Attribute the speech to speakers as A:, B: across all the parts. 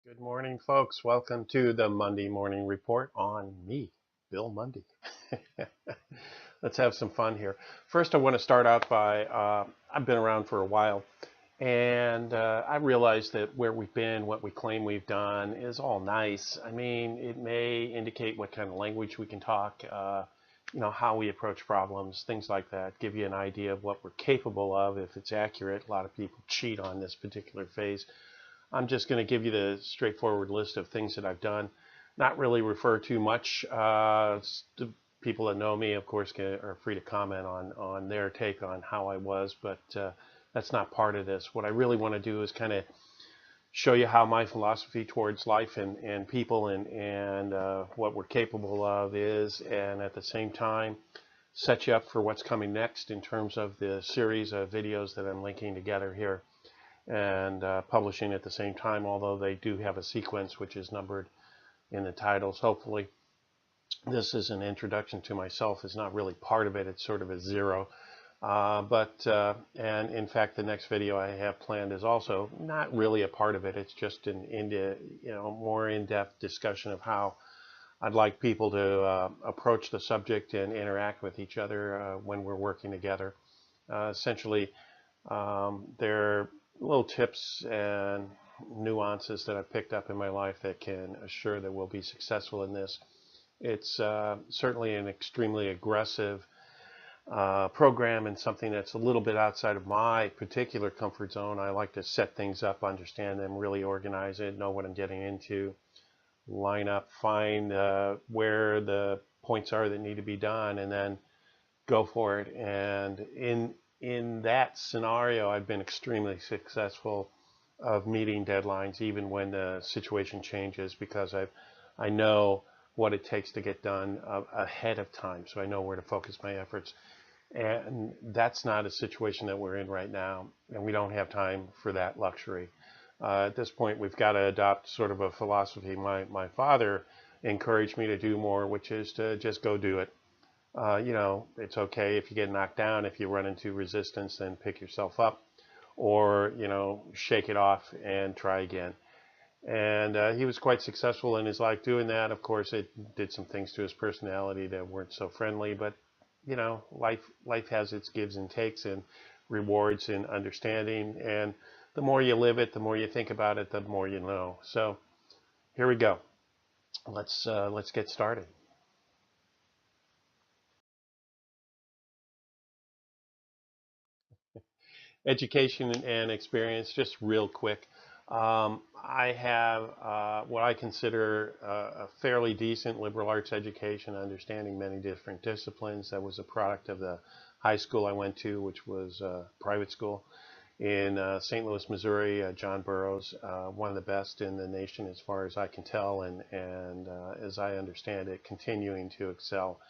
A: Good morning, folks. Welcome to the Monday Morning Report on me, Bill Mundy. Let's have some fun here. First, I want to start out by I've been around for a while, and I realize that where we've been, what we claim we've done, is all nice. I mean, it may indicate what kind of language we can talk, how we approach problems, things like that, give you an idea of what we're capable of if it's accurate. A lot of people cheat on this particular phase. I'm just going to give you the straightforward list of things that I've done. Not really refer too much. The people that know me, of course, are free to comment on their take on how I was, but that's not part of this. What I really want to do is kind of show you how my philosophy towards life and people and what we're capable of is, and at the same time, set you up for what's coming next in terms of the series of videos that I'm linking together here and publishing at the same time, although they do have a sequence which is numbered in the titles. Hopefully, this is an introduction to myself. It's not really part of it. It's sort of a zero. And in fact, the next video I have planned is also not really a part of it. It's just an more in-depth discussion of how I'd like people to approach the subject and interact with each other when we're working together. Essentially, they're little tips and nuances that I've picked up in my life that can assure that we'll be successful in this. It's certainly an extremely aggressive program and something that's a little bit outside of my particular comfort zone. I like to set things up, understand them, really organize it, know what I'm getting into, line up, find where the points are that need to be done, and then go for it. And in that scenario, I've been extremely successful of meeting deadlines, even when the situation changes, because I know what it takes to get done ahead of time, so I know where to focus my efforts. And that's not a situation that we're in right now, and we don't have time for that luxury. At this point, we've got to adopt sort of a philosophy my father encouraged me to do more, which is to just go do it. It's okay if you get knocked down, if you run into resistance, then pick yourself up, or, shake it off and try again. And he was quite successful in his life doing that. Of course, it did some things to his personality that weren't so friendly, but, life has its gives and takes and rewards and understanding. And the more you live it, the more you think about it, the more you know. So here we go. Let's get started. Education and experience, just real quick. I have what I consider a fairly decent liberal arts education, understanding many different disciplines. That was a product of the high school I went to, which was a private school in St. Louis, Missouri. John Burroughs, one of the best in the nation as far as I can tell, and as I understand it, continuing to excel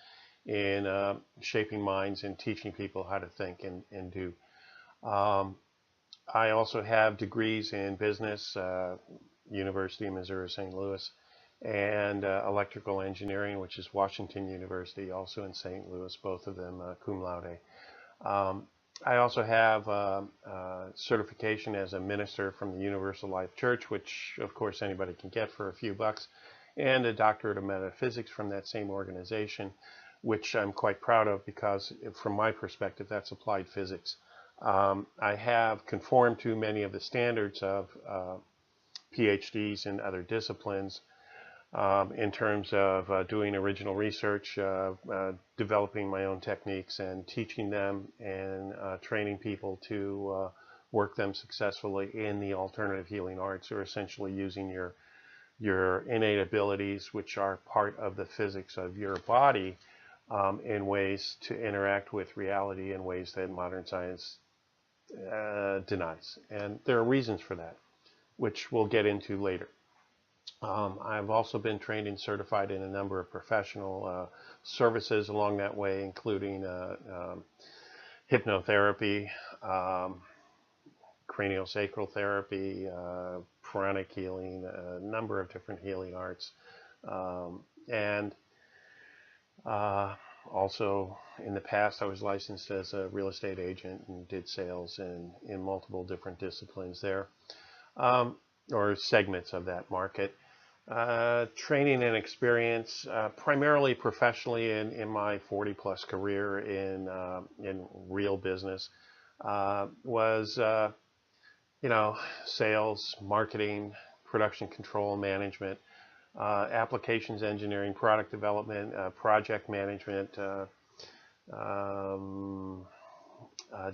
A: in shaping minds and teaching people how to think and do. Um, I also have degrees in business, University of Missouri St. Louis, and electrical engineering, which is Washington University, also in St. Louis, both of them cum laude. Um, I also have certification as a minister from the Universal Life Church, which of course anybody can get for a few bucks, and a doctorate of metaphysics from that same organization, which I'm quite proud of because from my perspective, that's applied physics. I have conformed to many of the standards of PhDs in other disciplines in terms of doing original research, developing my own techniques and teaching them and training people to work them successfully in the alternative healing arts, or essentially using your innate abilities, which are part of the physics of your body, in ways to interact with reality in ways that modern science denies. And there are reasons for that, which we'll get into later. I've also been trained and certified in a number of professional services along that way, including hypnotherapy, craniosacral therapy, pranic healing, a number of different healing arts. And Also, in the past, I was licensed as a real estate agent and did sales in multiple different disciplines there. Um, or segments of that market. Training and experience, primarily professionally in my 40 plus career in real business, was sales, marketing, production control, management, applications engineering, product development, project management, um,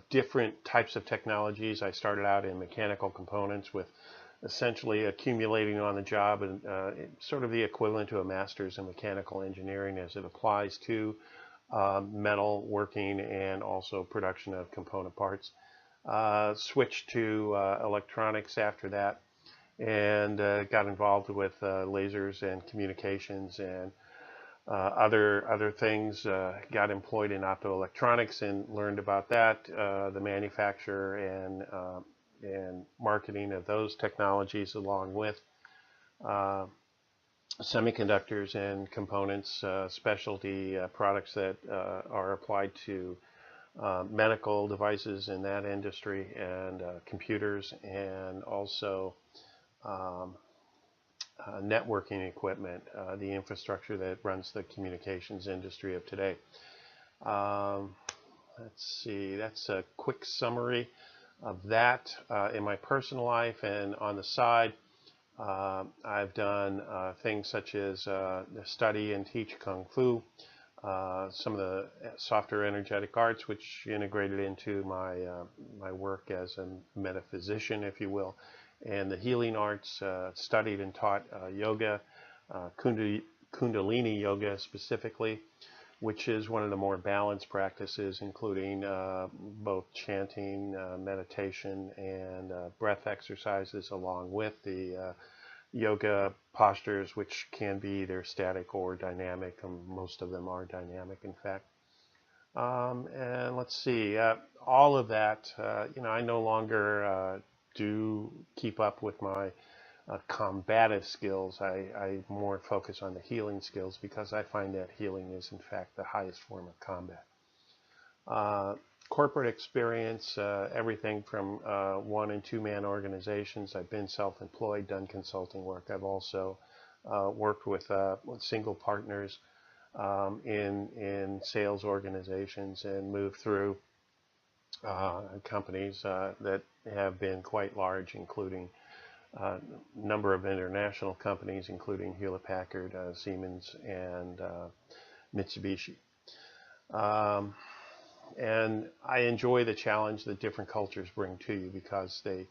A: different types of technologies. I started out in mechanical components with essentially accumulating on the job and sort of the equivalent to a master's in mechanical engineering as it applies to metal working and also production of component parts. Switched to electronics after that and got involved with lasers and communications and other things. Got employed in optoelectronics and learned about that, the manufacture and marketing of those technologies, along with uh, semiconductors and components, specialty products that are applied to medical devices in that industry, and computers, and also um, networking equipment, the infrastructure that runs the communications industry of today. Um, let's see, that's a quick summary of that in my personal life. And on the side, I've done things such as study and teach Kung Fu, some of the softer energetic arts, which integrated into my work as a metaphysician, if you will, and the healing arts. Studied and taught yoga, Kundalini yoga specifically, which is one of the more balanced practices, including both chanting, meditation, and breath exercises, along with the yoga postures, which can be either static or dynamic. Most of them are dynamic, in fact. And let's see, all of that, I no longer do keep up with my combative skills. I more focus on the healing skills because I find that healing is, in fact, the highest form of combat. Uh, Corporate experience, everything from one and two man organizations. I've been self-employed, done consulting work. I've also worked with single partners in sales organizations and moved through companies that have been quite large, including a number of international companies, including Hewlett Packard, Siemens, and Mitsubishi. Um, and I enjoy the challenge that different cultures bring to you because they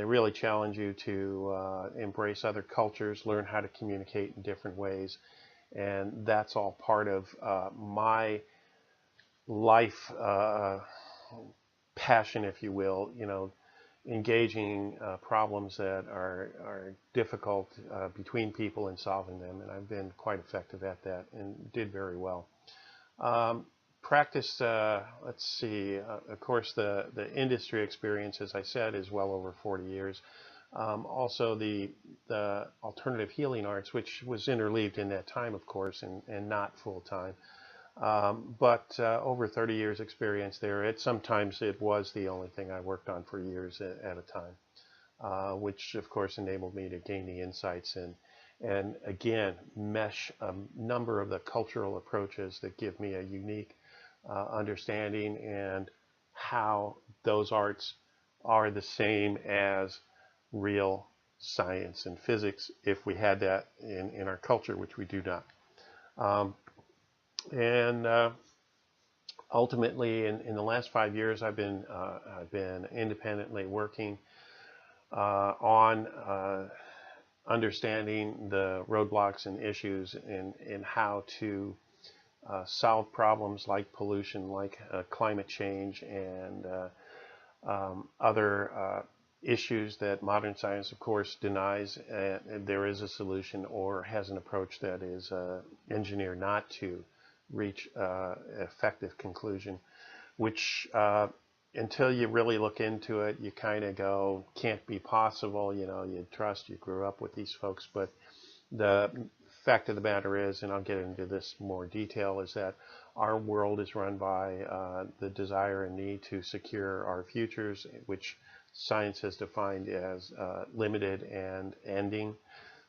A: really challenge you to embrace other cultures, learn how to communicate in different ways, and that's all part of my life passion, if you will. Engaging problems that are difficult between people and solving them, and I've been quite effective at that and did very well. Um, Practice, let's see, of course, the industry experience, as I said, is well over 40 years. Also, the alternative healing arts, which was interleaved in that time, of course, and not full time. But over 30 years experience there. Sometimes it was the only thing I worked on for years at a time, which of course enabled me to gain the insights and again mesh a number of the cultural approaches that give me a unique understanding and how those arts are the same as real science and physics if we had that in our culture, which we do not. Um, and Ultimately, in the last 5 years, I've been independently working on understanding the roadblocks and issues in how to solve problems like pollution, like climate change, and other issues that modern science, of course, denies there is a solution or has an approach that is engineered not to reach effective conclusion, which until you really look into it, you kind of go, can't be possible. You trust, you grew up with these folks, but the fact of the matter is, and I'll get into this more detail, is that our world is run by the desire and need to secure our futures, which science has defined as limited and ending.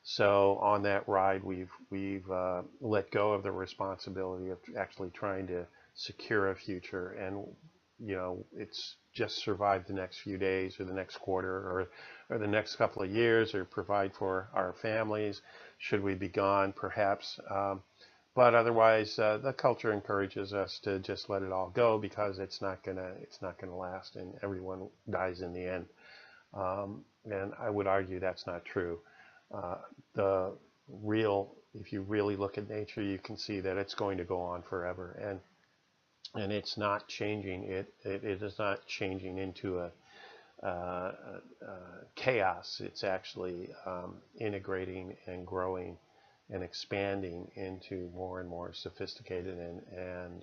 A: So on that ride, we've let go of the responsibility of actually trying to secure a future, and it's just survive the next few days or the next quarter or the next couple of years, or provide for our families should we be gone, perhaps. But otherwise, the culture encourages us to just let it all go because it's not gonna last, and everyone dies in the end. And I would argue that's not true. Uh, the if you really look at nature, you can see that it's going to go on forever, and it's not changing. It is not changing into chaos. It's actually integrating and growing and expanding into more and more sophisticated and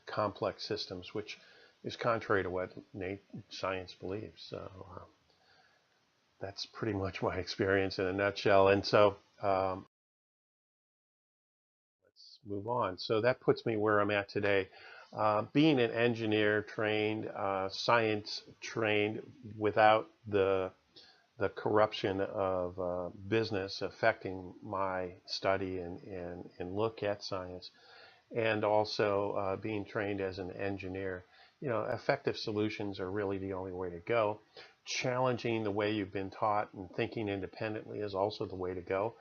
A: complex systems, which is contrary to what science believes. So that's pretty much my experience in a nutshell. And so let's move on. So that puts me where I'm at today. Being an engineer trained, science trained, without the corruption of business affecting my study and look at science, and also being trained as an engineer, effective solutions are really the only way to go. Challenging the way you've been taught and thinking independently is also the way to go.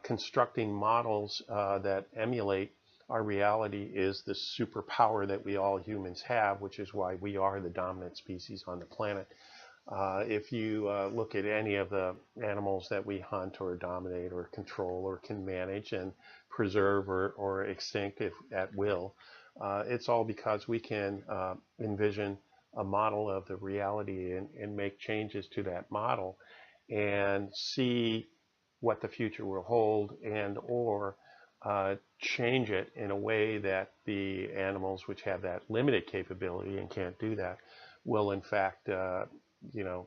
A: Constructing models that emulate our reality is the superpower that we all humans have, which is why we are the dominant species on the planet. If you look at any of the animals that we hunt or dominate or control or can manage and preserve or extinct if at will, it's all because we can envision a model of the reality and make changes to that model and see what the future will hold, and or change it in a way that the animals which have that limited capability and can't do that will in fact you know,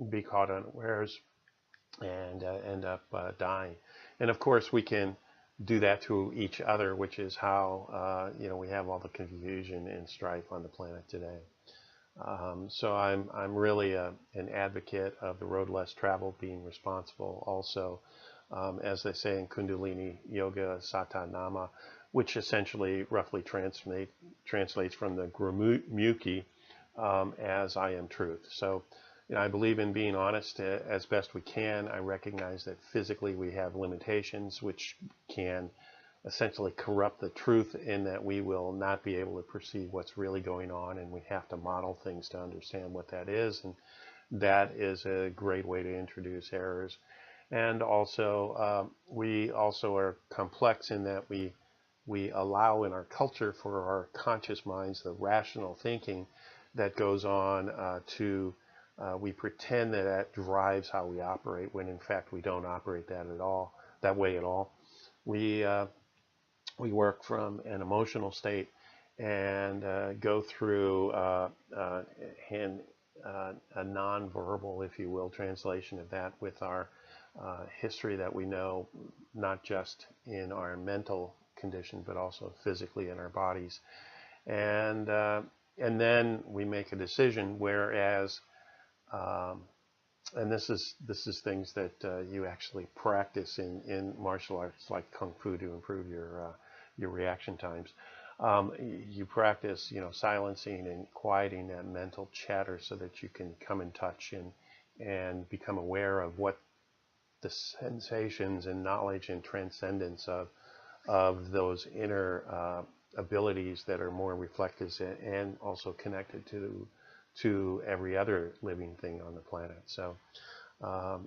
A: be caught unawares and end up dying. And of course, we can do that to each other, which is how we have all the confusion and strife on the planet today. So I'm really an advocate of the road less traveled being responsible. Also, as they say in Kundalini Yoga Satanama, which essentially roughly translates from the Gurmukhi as I am truth. So, I believe in being honest as best we can. I recognize that physically we have limitations which can essentially corrupt the truth, in that we will not be able to perceive what's really going on, and we have to model things to understand what that is. And that is a great way to introduce errors. And also, we also are complex in that we allow in our culture for our conscious minds the rational thinking that goes on we pretend that that drives how we operate, when in fact we don't operate that way at all. We work from an emotional state and go through a nonverbal, if you will, translation of that with our history that we know, not just in our mental condition, but also physically in our bodies. And then we make a decision, whereas and this is things that you actually practice in martial arts like kung fu to improve your reaction times. You practice, silencing and quieting that mental chatter so that you can come in touch and become aware of what the sensations and knowledge and transcendence of those inner abilities that are more reflective and also connected to every other living thing on the planet. So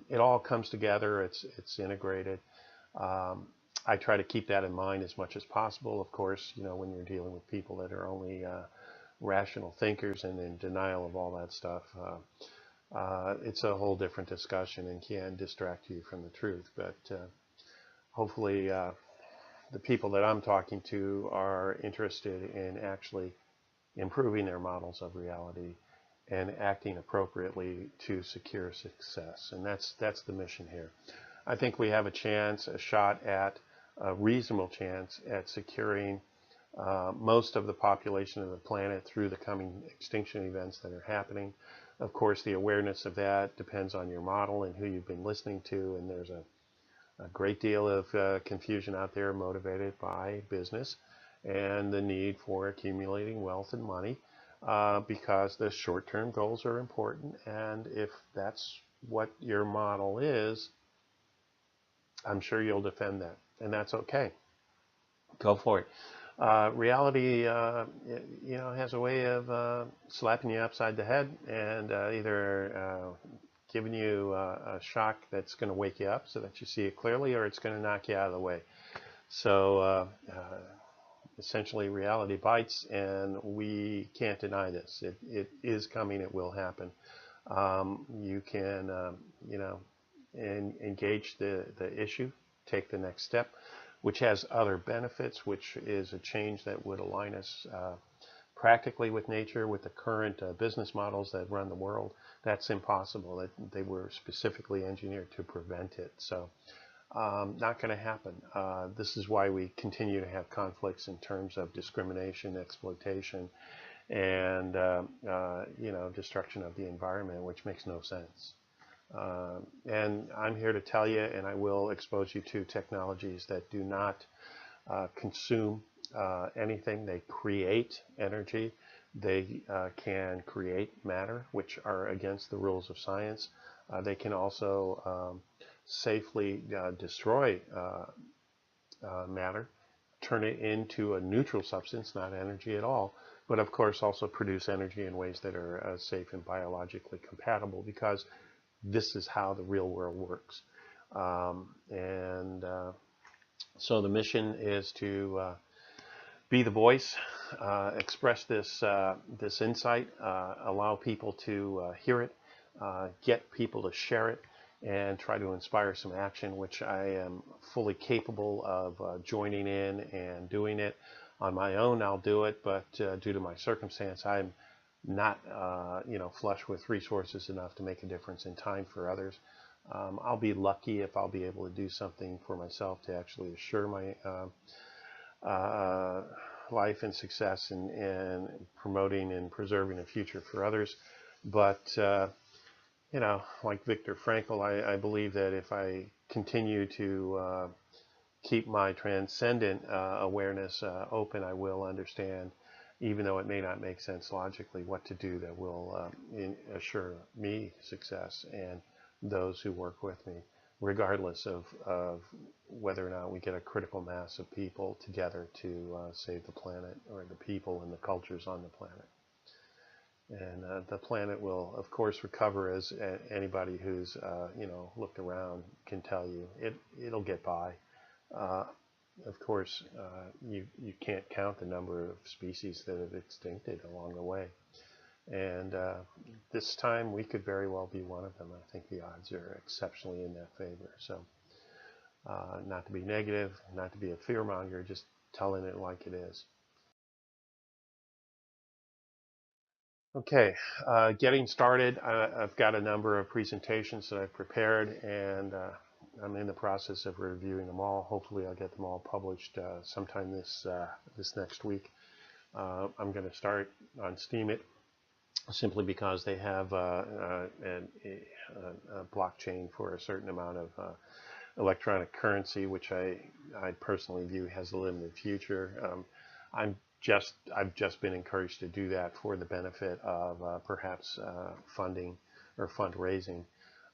A: it all comes together. It's integrated. I try to keep that in mind as much as possible. Of course, when you're dealing with people that are only rational thinkers and in denial of all that stuff, it's a whole different discussion and can distract you from the truth. But hopefully the people that I'm talking to are interested in actually improving their models of reality and acting appropriately to secure success. And that's the mission here. I think we have a shot at a reasonable chance at securing most of the population of the planet through the coming extinction events that are happening. Of course, the awareness of that depends on your model and who you've been listening to, and there's a great deal of confusion out there motivated by business and the need for accumulating wealth and money because the short-term goals are important. And if that's what your model is, I'm sure you'll defend that, and that's okay. Go for it. Reality, has a way of slapping you upside the head and either giving you a shock that's going to wake you up so that you see it clearly, or it's going to knock you out of the way. So essentially, reality bites, and we can't deny this. It is coming. It will happen. You can, engage the issue, take the next step, which has other benefits, which is a change that would align us practically with nature, with the current business models that run the world. That's impossible. They were specifically engineered to prevent it. So not going to happen. This is why we continue to have conflicts in terms of discrimination, exploitation, and destruction of the environment, which makes no sense. And I'm here to tell you, and I will expose you to technologies that do not consume anything. They create energy. They can create matter, which are against the rules of science. They can also safely destroy matter, turn it into a neutral substance, not energy at all, but of course also produce energy in ways that are safe and biologically compatible, because this is how the real world works. So the mission is to be the voice, express this insight, allow people to hear it, get people to share it, and try to inspire some action, which I am fully capable of joining in and doing it. On my own, I'll do it, but due to my circumstance, I'm not flush with resources enough to make a difference in time for others. I'll be lucky if I'll be able to do something for myself to actually assure my life and success and promoting and preserving a future for others. But like Viktor Frankl, I believe that if I continue to keep my transcendent awareness open, I will understand, even though it may not make sense logically, what to do that will assure me success and those who work with me, regardless of whether or not we get a critical mass of people together to save the planet, or the people and the cultures on the planet. And the planet will, of course, recover, as anybody who's looked around can tell you. It'll get by. Of course, you can't count the number of species that have extincted along the way. And this time we could very well be one of them. I think the odds are exceptionally in that favor. So not to be negative, not to be a fearmonger, just telling it like it is. Okay, getting started. I've got a number of presentations that I've prepared, and I'm in the process of reviewing them all. Hopefully I'll get them all published sometime this next week. I'm going to start on Steemit simply because they have a blockchain for a certain amount of electronic currency, which I personally view has a limited future. I've just been encouraged to do that for the benefit of perhaps funding or fundraising,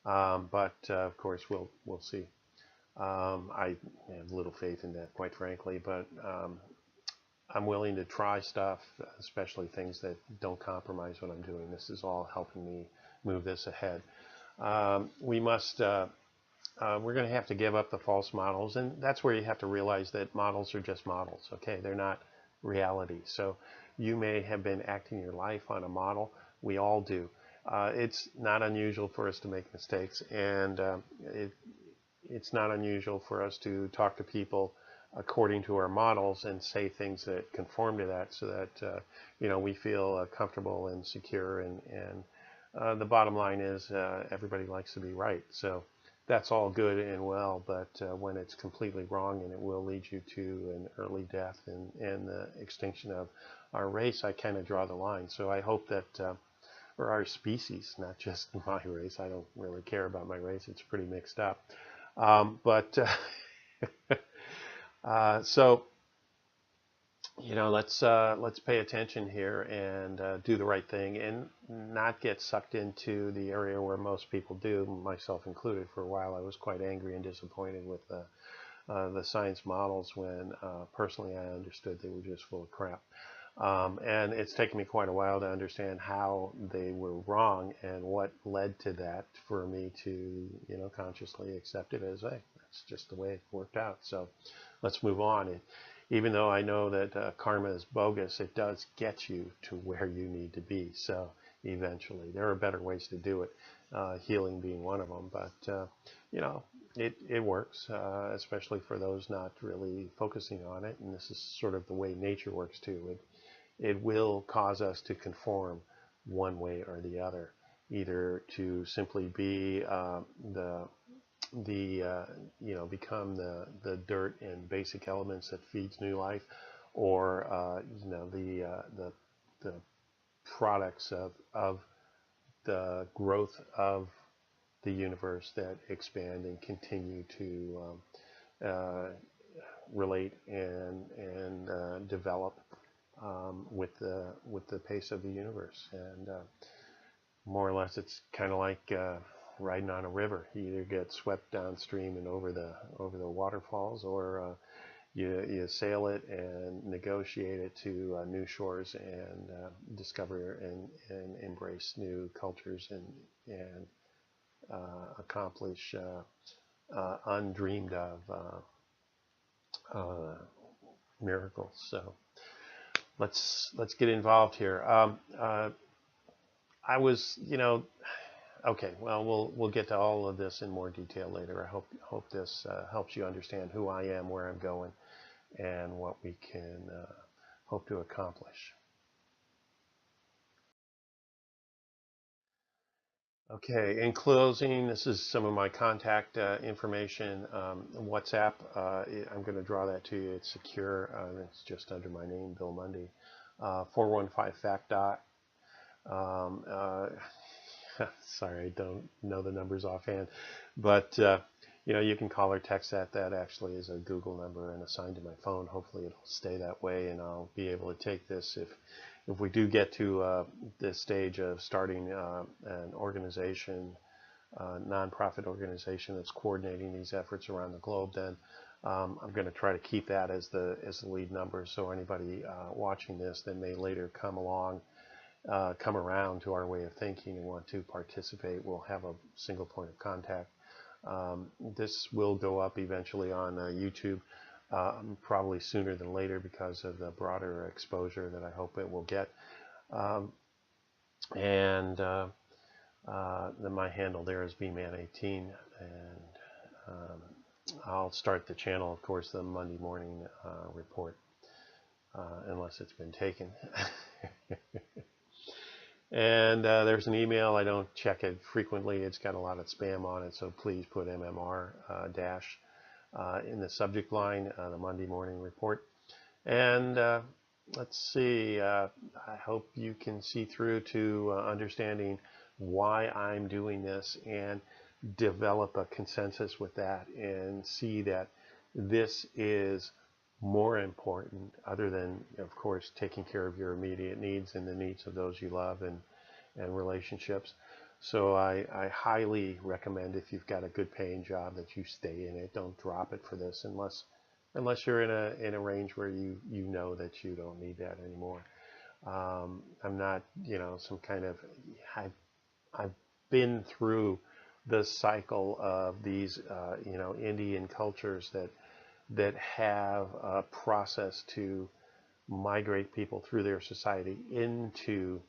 A: but of course we'll see. I have little faith in that, quite frankly, but I'm willing to try stuff, especially things that don't compromise what I'm doing. This is all helping me move this ahead. We're going to have to give up the false models, and that's where you have to realize that models are just models. Okay, they're not reality. So you may have been acting your life on a model. We all do. It's not unusual for us to make mistakes, and it's not unusual for us to talk to people according to our models and say things that conform to that, so that we feel comfortable and secure. And the bottom line is everybody likes to be right. So that's all good and well, but when it's completely wrong and it will lead you to an early death and the extinction of our race, I kind of draw the line. So I hope that for our species, not just my race. I don't really care about my race. It's pretty mixed up. But so let's pay attention here and do the right thing and not get sucked into the area where most people do, myself included. For a while, I was quite angry and disappointed with the science models when personally I understood they were just full of crap. And it's taken me quite a while to understand how they were wrong and what led to that for me to, consciously accept it as, hey, that's just the way it worked out. So let's move on. Even though I know that karma is bogus, it does get you to where you need to be. So eventually, there are better ways to do it, healing being one of them. But it works, especially for those not really focusing on it. And this is sort of the way nature works too. It will cause us to conform one way or the other, either to simply be become the dirt and basic elements that feeds new life, or the products of the growth of the universe that expand and continue to relate and develop with the pace of the universe. And more or less, it's kind of like riding on a river. You either get swept downstream and over the waterfalls, or you sail it and negotiate it to new shores and discover and embrace new cultures and accomplish undreamed of miracles. So let's get involved here. I was, okay. Well, we'll get to all of this in more detail later. I hope this helps you understand who I am, where I'm going, and what we can hope to accomplish. Okay, in closing, this is some of my contact information. WhatsApp, I'm going to draw that to you. It's secure. It's just under my name, Bill Mundy. 415-FACT dot. Sorry, I don't know the numbers offhand, but you can call or text that. That actually is a Google number and assigned to my phone. Hopefully, it'll stay that way, and I'll be able to take this if we do get to this stage of starting an organization, nonprofit organization that's coordinating these efforts around the globe. Then I'm going to try to keep that as the lead number. So anybody watching this that may later come around to our way of thinking and want to participate, will have a single point of contact. This will go up eventually on YouTube, probably sooner than later because of the broader exposure that I hope it will get. And my handle there is bman18, and I'll start the channel, of course, the Monday morning report, unless it's been taken. And there's an email. I don't check it frequently. It's got a lot of spam on it, so please put MMR dash in the subject line, the Monday morning report. And let's see. I hope you can see through to understanding why I'm doing this and develop a consensus with that and see that this is more important, other than, of course, taking care of your immediate needs and the needs of those you love and relationships. So I highly recommend, if you've got a good paying job, that you stay in it. Don't drop it for this unless you're in a range where you know that you don't need that anymore. I'm not, some kind of, I've been through the cycle of these Indian cultures that have a process to migrate people through their society into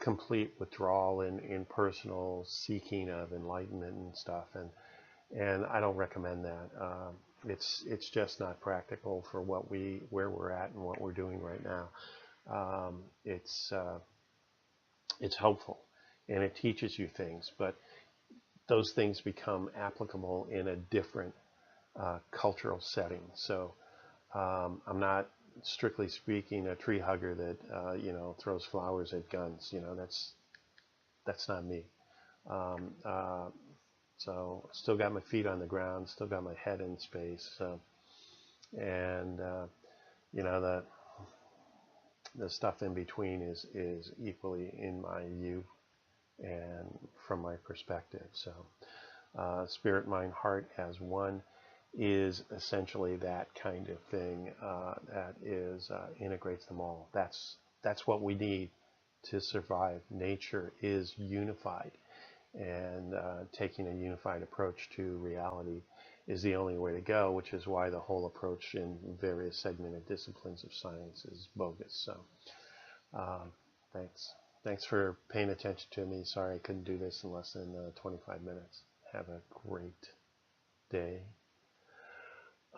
A: complete withdrawal in personal seeking of enlightenment and stuff, and I don't recommend that. It's just not practical for where we're at and what we're doing right now. It's helpful and it teaches you things, but those things become applicable in a different cultural setting. So I'm not, strictly speaking, a tree hugger that throws flowers at guns. That's not me. Um, uh, so still got my feet on the ground, still got my head in space. And you know, the stuff in between is equally in my view and from my perspective. So spirit, mind, heart as one is essentially that kind of thing that is integrates them all. That's what we need to survive. Nature is unified, and taking a unified approach to reality is the only way to go, which is why the whole approach in various segmented disciplines of science is bogus. So um, thanks. Thanks for paying attention to me. Sorry I couldn't do this in less than 25 minutes. Have a great day.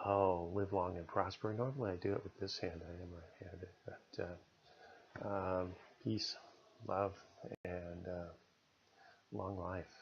A: Oh, live long and prosper. Normally I do it with this hand. I am right-handed. But peace, love, and long life.